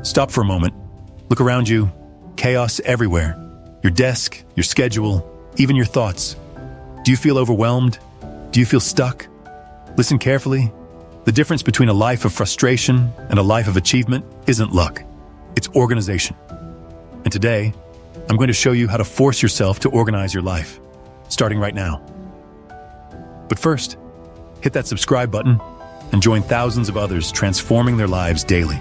Stop for a moment. Look around you. Chaos everywhere. Your desk, your schedule, even your thoughts. Do you feel overwhelmed? Do you feel stuck? Listen carefully. The difference between a life of frustration and a life of achievement isn't luck. It's organization. And today, I'm going to show you how to force yourself to organize your life, starting right now. But first, hit that subscribe button and join thousands of others transforming their lives daily.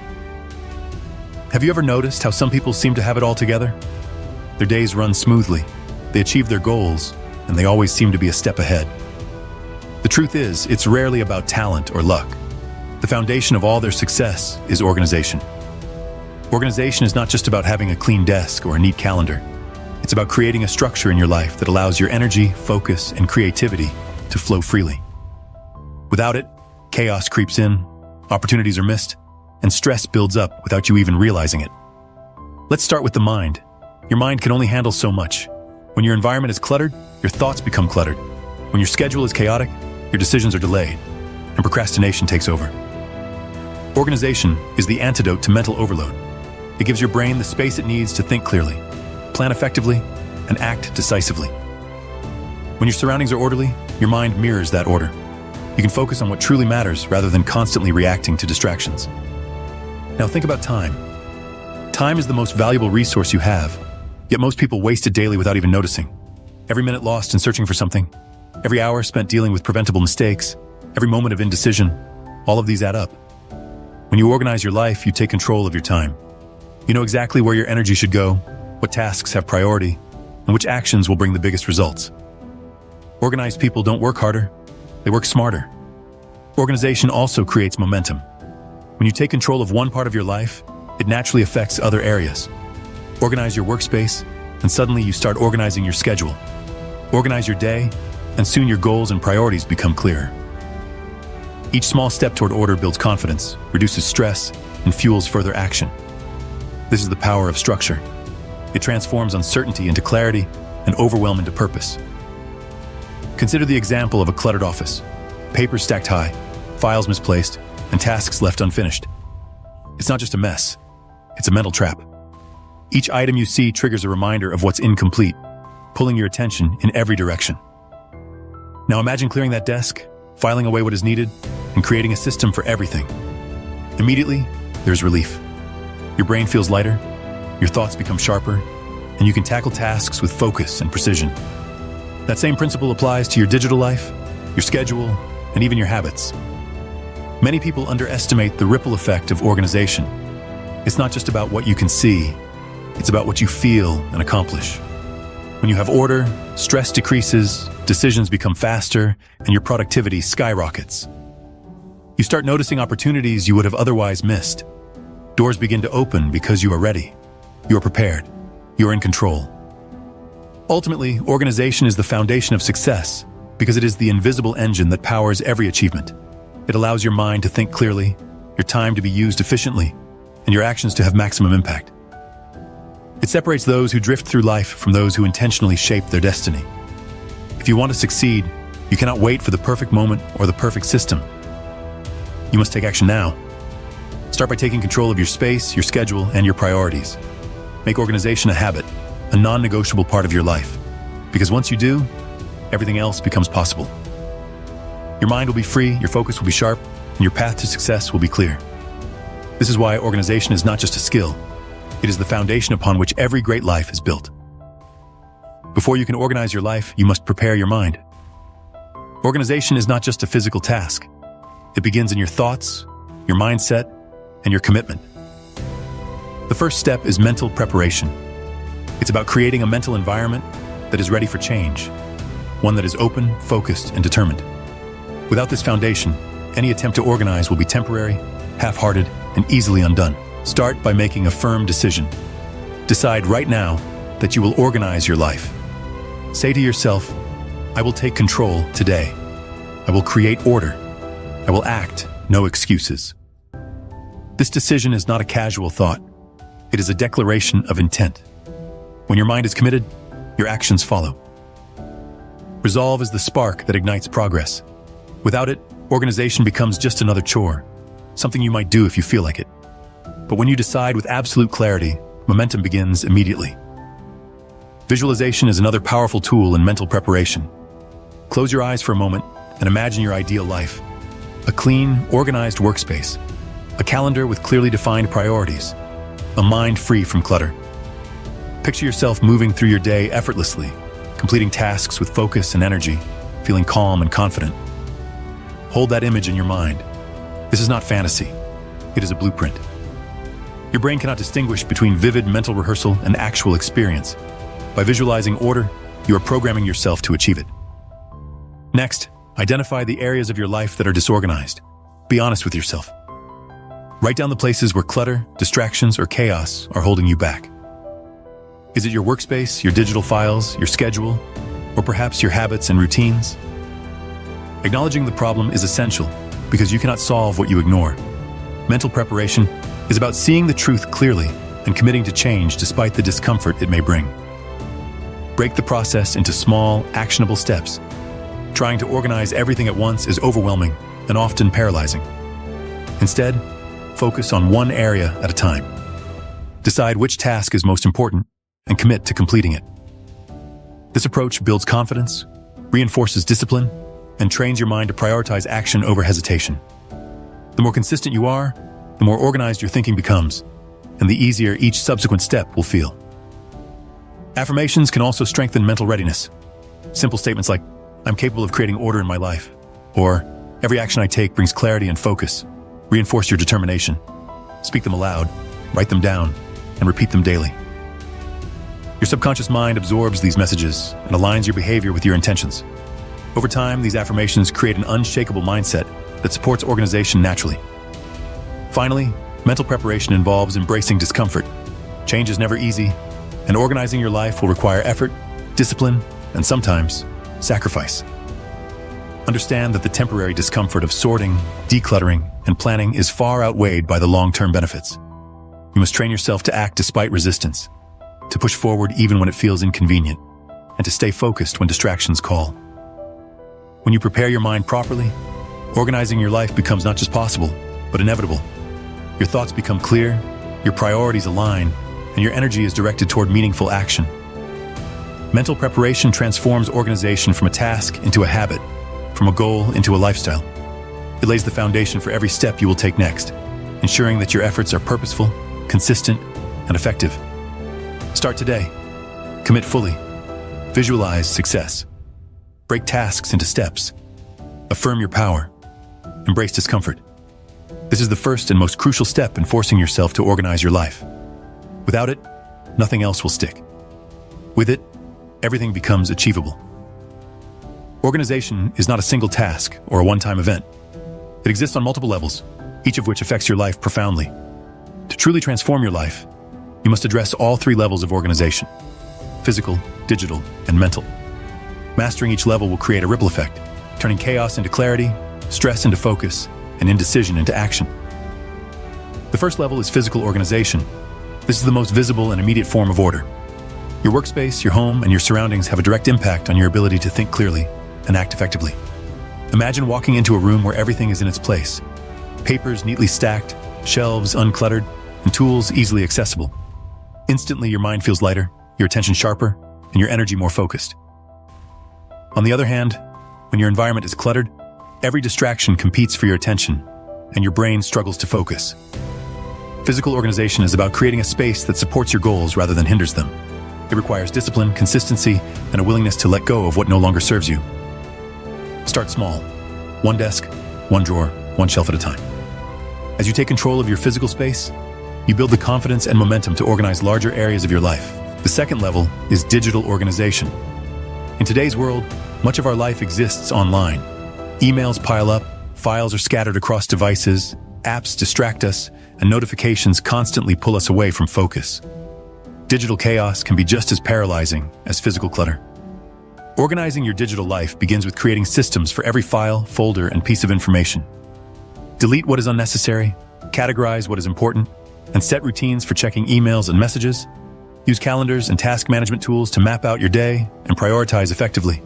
Have you ever noticed how some people seem to have it all together? Their days run smoothly, they achieve their goals, and they always seem to be a step ahead. The truth is, it's rarely about talent or luck. The foundation of all their success is organization. Organization is not just about having a clean desk or a neat calendar. It's about creating a structure in your life that allows your energy, focus, and creativity to flow freely. Without it, chaos creeps in, opportunities are missed, and stress builds up without you even realizing it. Let's start with the mind. Your mind can only handle so much. When your environment is cluttered, your thoughts become cluttered. When your schedule is chaotic, your decisions are delayed, and procrastination takes over. Organization is the antidote to mental overload. It gives your brain the space it needs to think clearly, plan effectively, and act decisively. When your surroundings are orderly, your mind mirrors that order. You can focus on what truly matters rather than constantly reacting to distractions. Now think about time. Time is the most valuable resource you have, yet most people waste it daily without even noticing. Every minute lost in searching for something, every hour spent dealing with preventable mistakes, every moment of indecision, all of these add up. When you organize your life, you take control of your time. You know exactly where your energy should go, what tasks have priority, and which actions will bring the biggest results. Organized people don't work harder, they work smarter. Organization also creates momentum. When you take control of one part of your life, it naturally affects other areas. Organize your workspace, and suddenly you start organizing your schedule. Organize your day, and soon your goals and priorities become clearer. Each small step toward order builds confidence, reduces stress, and fuels further action. This is the power of structure. It transforms uncertainty into clarity and overwhelm into purpose. Consider the example of a cluttered office. Papers stacked high, files misplaced, and tasks left unfinished. It's not just a mess, it's a mental trap. Each item you see triggers a reminder of what's incomplete, pulling your attention in every direction. Now imagine clearing that desk, filing away what is needed, and creating a system for everything. Immediately, there's relief. Your brain feels lighter, your thoughts become sharper, and you can tackle tasks with focus and precision. That same principle applies to your digital life, your schedule, and even your habits. Many people underestimate the ripple effect of organization. It's not just about what you can see, it's about what you feel and accomplish. When you have order, stress decreases, decisions become faster, and your productivity skyrockets. You start noticing opportunities you would have otherwise missed. Doors begin to open because you are ready. You are prepared. You are in control. Ultimately, organization is the foundation of success because it is the invisible engine that powers every achievement. It allows your mind to think clearly, your time to be used efficiently, and your actions to have maximum impact. It separates those who drift through life from those who intentionally shape their destiny. If you want to succeed, you cannot wait for the perfect moment or the perfect system. You must take action now. Start by taking control of your space, your schedule, and your priorities. Make organization a habit, a non-negotiable part of your life. Because once you do, everything else becomes possible. Your mind will be free, your focus will be sharp, and your path to success will be clear. This is why organization is not just a skill. It is the foundation upon which every great life is built. Before you can organize your life, you must prepare your mind. Organization is not just a physical task. It begins in your thoughts, your mindset, and your commitment. The first step is mental preparation. It's about creating a mental environment that is ready for change, one that is open, focused, and determined. Without this foundation, any attempt to organize will be temporary, half-hearted, and easily undone. Start by making a firm decision. Decide right now that you will organize your life. Say to yourself, I will take control today. I will create order. I will act, no excuses. This decision is not a casual thought. It is a declaration of intent. When your mind is committed, your actions follow. Resolve is the spark that ignites progress. Without it, organization becomes just another chore, something you might do if you feel like it. But when you decide with absolute clarity, momentum begins immediately. Visualization is another powerful tool in mental preparation. Close your eyes for a moment and imagine your ideal life. A clean, organized workspace. A calendar with clearly defined priorities. A mind free from clutter. Picture yourself moving through your day effortlessly, completing tasks with focus and energy, feeling calm and confident. Hold that image in your mind. This is not fantasy. It is a blueprint. Your brain cannot distinguish between vivid mental rehearsal and actual experience. By visualizing order, you are programming yourself to achieve it. Next, identify the areas of your life that are disorganized. Be honest with yourself. Write down the places where clutter, distractions, or chaos are holding you back. Is it your workspace, your digital files, your schedule, or perhaps your habits and routines? Acknowledging the problem is essential because you cannot solve what you ignore. Mental preparation is about seeing the truth clearly and committing to change despite the discomfort it may bring. Break the process into small, actionable steps. Trying to organize everything at once is overwhelming and often paralyzing. Instead, focus on one area at a time. Decide which task is most important and commit to completing it. This approach builds confidence, reinforces discipline, and trains your mind to prioritize action over hesitation. The more consistent you are, the more organized your thinking becomes, and the easier each subsequent step will feel. Affirmations can also strengthen mental readiness. Simple statements like, "I'm capable of creating order in my life," or "Every action I take brings clarity and focus," reinforce your determination. Speak them aloud, write them down, and repeat them daily. Your subconscious mind absorbs these messages and aligns your behavior with your intentions. Over time, these affirmations create an unshakable mindset that supports organization naturally. Finally, mental preparation involves embracing discomfort. Change is never easy, and organizing your life will require effort, discipline, and sometimes sacrifice. Understand that the temporary discomfort of sorting, decluttering, and planning is far outweighed by the long-term benefits. You must train yourself to act despite resistance, to push forward even when it feels inconvenient, and to stay focused when distractions call. When you prepare your mind properly, organizing your life becomes not just possible, but inevitable. Your thoughts become clear, your priorities align, and your energy is directed toward meaningful action. Mental preparation transforms organization from a task into a habit, from a goal into a lifestyle. It lays the foundation for every step you will take next, ensuring that your efforts are purposeful, consistent, and effective. Start today. Commit fully. Visualize success. Break tasks into steps. Affirm your power. Embrace discomfort. This is the first and most crucial step in forcing yourself to organize your life. Without it, nothing else will stick. With it, everything becomes achievable. Organization is not a single task or a one-time event. It exists on multiple levels, each of which affects your life profoundly. To truly transform your life, you must address all three levels of organization: physical, digital, and mental. Mastering each level will create a ripple effect, turning chaos into clarity, stress into focus, and indecision into action. The first level is physical organization. This is the most visible and immediate form of order. Your workspace, your home, and your surroundings have a direct impact on your ability to think clearly and act effectively. Imagine walking into a room where everything is in its place. Papers neatly stacked, shelves uncluttered, and tools easily accessible. Instantly, your mind feels lighter, your attention sharper, and your energy more focused. On the other hand, when your environment is cluttered, every distraction competes for your attention, and your brain struggles to focus. Physical organization is about creating a space that supports your goals rather than hinders them. It requires discipline, consistency, and a willingness to let go of what no longer serves you. Start small. One desk, one drawer, one shelf at a time. As you take control of your physical space, you build the confidence and momentum to organize larger areas of your life. The second level is digital organization. In today's world, much of our life exists online. Emails pile up, files are scattered across devices, apps distract us, and notifications constantly pull us away from focus. Digital chaos can be just as paralyzing as physical clutter. Organizing your digital life begins with creating systems for every file, folder, and piece of information. Delete what is unnecessary, categorize what is important, and set routines for checking emails and messages. Use calendars and task management tools to map out your day and prioritize effectively.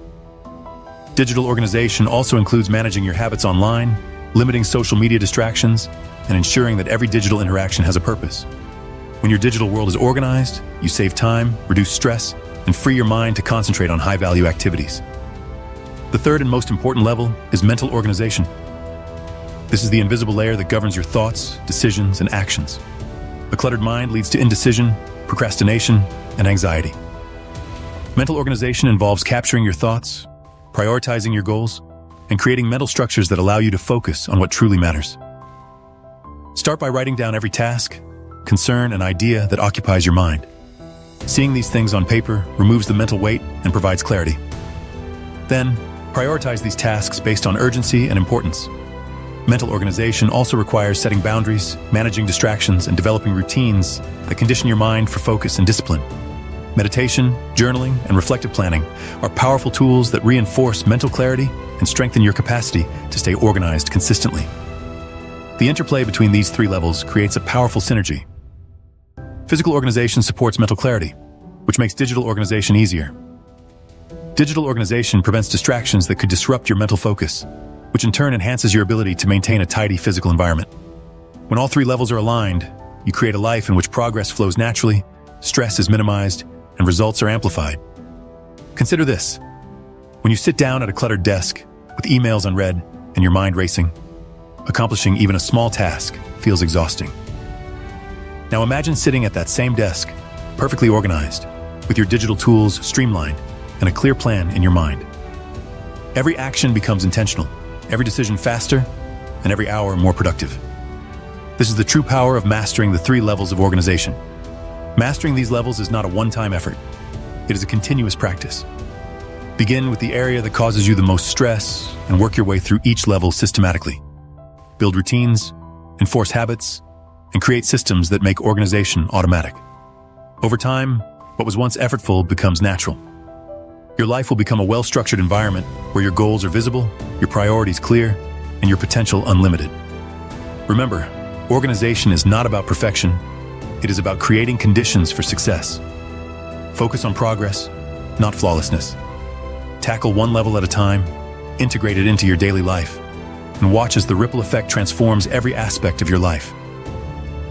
Digital organization also includes managing your habits online, limiting social media distractions, and ensuring that every digital interaction has a purpose. When your digital world is organized, you save time, reduce stress, and free your mind to concentrate on high-value activities. The third and most important level is mental organization. This is the invisible layer that governs your thoughts, decisions, and actions. A cluttered mind leads to indecision, procrastination, and anxiety. Mental organization involves capturing your thoughts, prioritizing your goals, and creating mental structures that allow you to focus on what truly matters. Start by writing down every task, concern, and idea that occupies your mind. Seeing these things on paper removes the mental weight and provides clarity. Then, prioritize these tasks based on urgency and importance. Mental organization also requires setting boundaries, managing distractions, and developing routines that condition your mind for focus and discipline. Meditation, journaling, and reflective planning are powerful tools that reinforce mental clarity and strengthen your capacity to stay organized consistently. The interplay between these three levels creates a powerful synergy. Physical organization supports mental clarity, which makes digital organization easier. Digital organization prevents distractions that could disrupt your mental focus, which in turn enhances your ability to maintain a tidy physical environment. When all three levels are aligned, you create a life in which progress flows naturally, stress is minimized, and results are amplified. Consider this. When you sit down at a cluttered desk, with emails unread and your mind racing, accomplishing even a small task feels exhausting. Now imagine sitting at that same desk, perfectly organized, with your digital tools streamlined, and a clear plan in your mind. Every action becomes intentional, every decision faster, and every hour more productive. This is the true power of mastering the three levels of organization. Mastering these levels is not a one-time effort. It is a continuous practice. Begin with the area that causes you the most stress and work your way through each level systematically. Build routines, enforce habits, and create systems that make organization automatic. Over time, what was once effortful becomes natural. Your life will become a well-structured environment where your goals are visible, your priorities clear, and your potential unlimited. Remember, organization is not about perfection. It is about creating conditions for success. Focus on progress, not flawlessness. Tackle one level at a time, integrate it into your daily life, and watch as the ripple effect transforms every aspect of your life.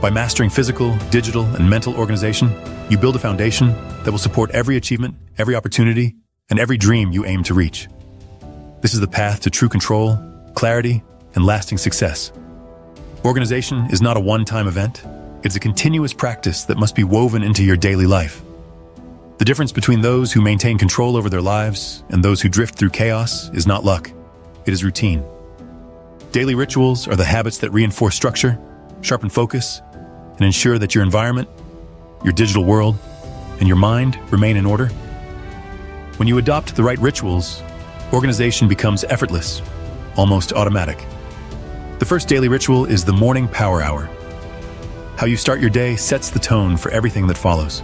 By mastering physical, digital, and mental organization, you build a foundation that will support every achievement, every opportunity, and every dream you aim to reach. This is the path to true control, clarity, and lasting success. Organization is not a one-time event. It's a continuous practice that must be woven into your daily life. The difference between those who maintain control over their lives and those who drift through chaos is not luck. It is routine. Daily rituals are the habits that reinforce structure, sharpen focus, and ensure that your environment, your digital world, and your mind remain in order. When you adopt the right rituals, organization becomes effortless, almost automatic. The first daily ritual is the morning power hour. How you start your day sets the tone for everything that follows.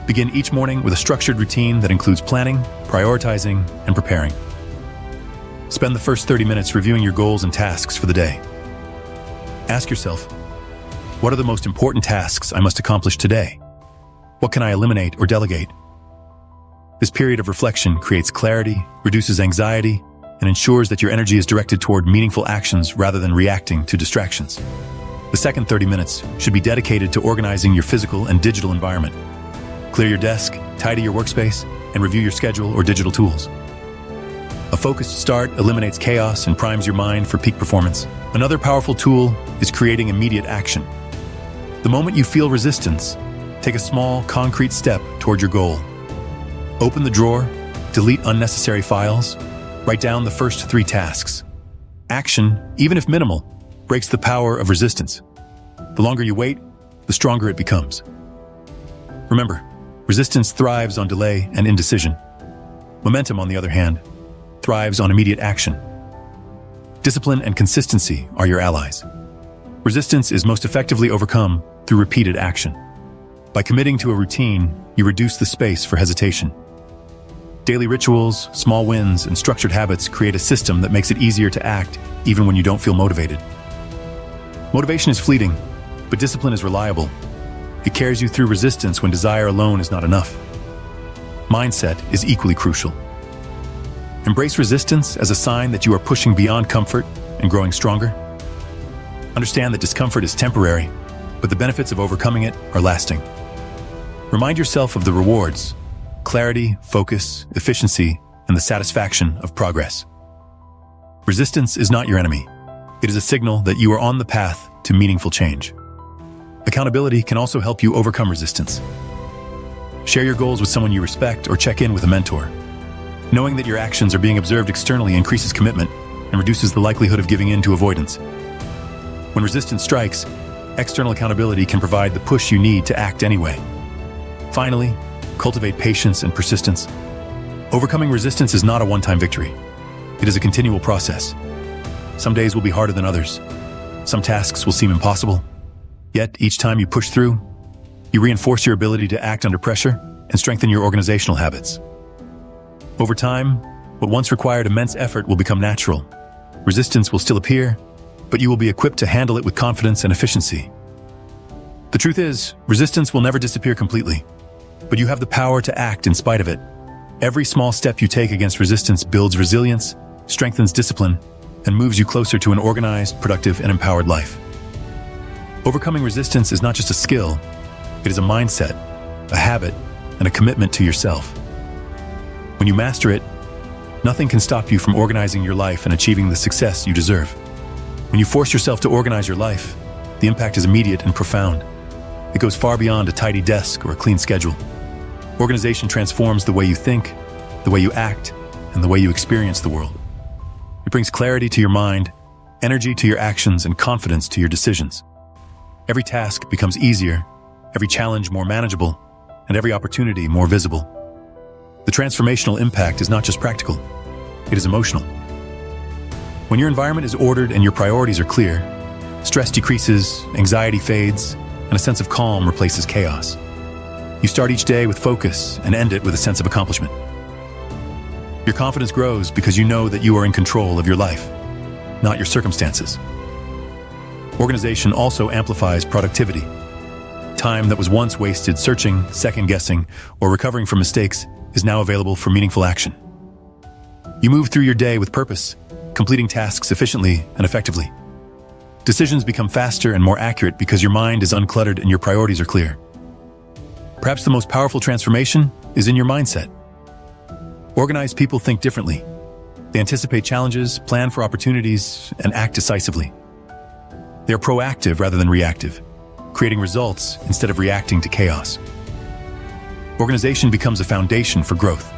Begin each morning with a structured routine that includes planning, prioritizing, and preparing. Spend the first 30 minutes reviewing your goals and tasks for the day. Ask yourself, what are the most important tasks I must accomplish today? What can I eliminate or delegate? This period of reflection creates clarity, reduces anxiety, and ensures that your energy is directed toward meaningful actions rather than reacting to distractions. The second 30 minutes should be dedicated to organizing your physical and digital environment. Clear your desk, tidy your workspace, and review your schedule or digital tools. A focused start eliminates chaos and primes your mind for peak performance. Another powerful tool is creating immediate action. The moment you feel resistance, take a small, concrete step toward your goal. Open the drawer, delete unnecessary files, write down the first 3 tasks. Action, even if minimal, breaks the power of resistance. The longer you wait, the stronger it becomes. Remember, resistance thrives on delay and indecision. Momentum, on the other hand, thrives on immediate action. Discipline and consistency are your allies. Resistance is most effectively overcome through repeated action. By committing to a routine, you reduce the space for hesitation. Daily rituals, small wins, and structured habits create a system that makes it easier to act even when you don't feel motivated. Motivation is fleeting, but discipline is reliable. It carries you through resistance when desire alone is not enough. Mindset is equally crucial. Embrace resistance as a sign that you are pushing beyond comfort and growing stronger. Understand that discomfort is temporary, but the benefits of overcoming it are lasting. Remind yourself of the rewards: clarity, focus, efficiency, and the satisfaction of progress. Resistance is not your enemy. It is a signal that you are on the path to meaningful change. Accountability can also help you overcome resistance. Share your goals with someone you respect or check in with a mentor. Knowing that your actions are being observed externally increases commitment and reduces the likelihood of giving in to avoidance. When resistance strikes, external accountability can provide the push you need to act anyway. Finally, cultivate patience and persistence. Overcoming resistance is not a one-time victory. It is a continual process. Some days will be harder than others. Some tasks will seem impossible. Yet, each time you push through, you reinforce your ability to act under pressure and strengthen your organizational habits. Over time, what once required immense effort will become natural. Resistance will still appear, but you will be equipped to handle it with confidence and efficiency. The truth is, resistance will never disappear completely, but you have the power to act in spite of it. Every small step you take against resistance builds resilience, strengthens discipline, and moves you closer to an organized, productive, and empowered life. Overcoming resistance is not just a skill, it is a mindset, a habit, and a commitment to yourself. When you master it, nothing can stop you from organizing your life and achieving the success you deserve. When you force yourself to organize your life, the impact is immediate and profound. It goes far beyond a tidy desk or a clean schedule. Organization transforms the way you think, the way you act, and the way you experience the world. It brings clarity to your mind, energy to your actions, and confidence to your decisions. Every task becomes easier, every challenge more manageable, and every opportunity more visible. The transformational impact is not just practical, it is emotional. When your environment is ordered and your priorities are clear, stress decreases, anxiety fades, and a sense of calm replaces chaos. You start each day with focus and end it with a sense of accomplishment. Your confidence grows because you know that you are in control of your life, not your circumstances. Organization also amplifies productivity. Time that was once wasted searching, second-guessing, or recovering from mistakes is now available for meaningful action. You move through your day with purpose, completing tasks efficiently and effectively. Decisions become faster and more accurate because your mind is uncluttered and your priorities are clear. Perhaps the most powerful transformation is in your mindset. Organized people think differently. They anticipate challenges, plan for opportunities, and act decisively. They are proactive rather than reactive, creating results instead of reacting to chaos. Organization becomes a foundation for growth,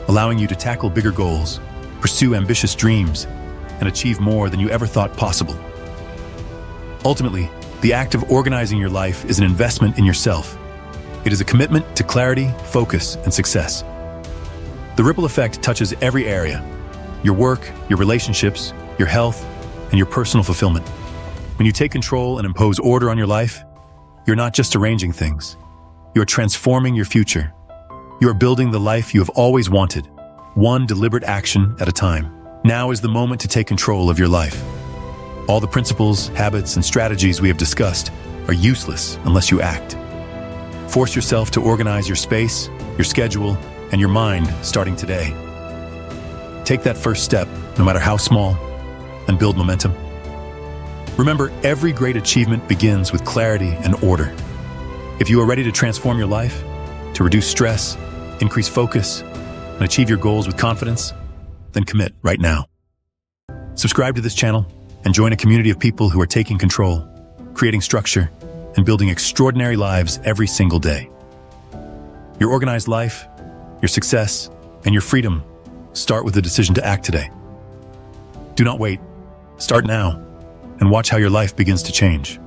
allowing you to tackle bigger goals, pursue ambitious dreams, and achieve more than you ever thought possible. Ultimately, the act of organizing your life is an investment in yourself. It is a commitment to clarity, focus, and success. The ripple effect touches every area: your work, your relationships, your health, and your personal fulfillment. When you take control and impose order on your life, you're not just arranging things. You are transforming your future. You are building the life you have always wanted, one deliberate action at a time. Now is the moment to take control of your life. All the principles, habits, and strategies we have discussed are useless unless you act. Force yourself to organize your space, your schedule, and your mind starting today. Take that first step, no matter how small, and build momentum. Remember, every great achievement begins with clarity and order. If you are ready to transform your life, to reduce stress, increase focus, and achieve your goals with confidence, then commit right now. Subscribe to this channel and join a community of people who are taking control, creating structure, and building extraordinary lives every single day. Your organized life, your success, and your freedom start with the decision to act today. Do not wait. Start now and watch how your life begins to change.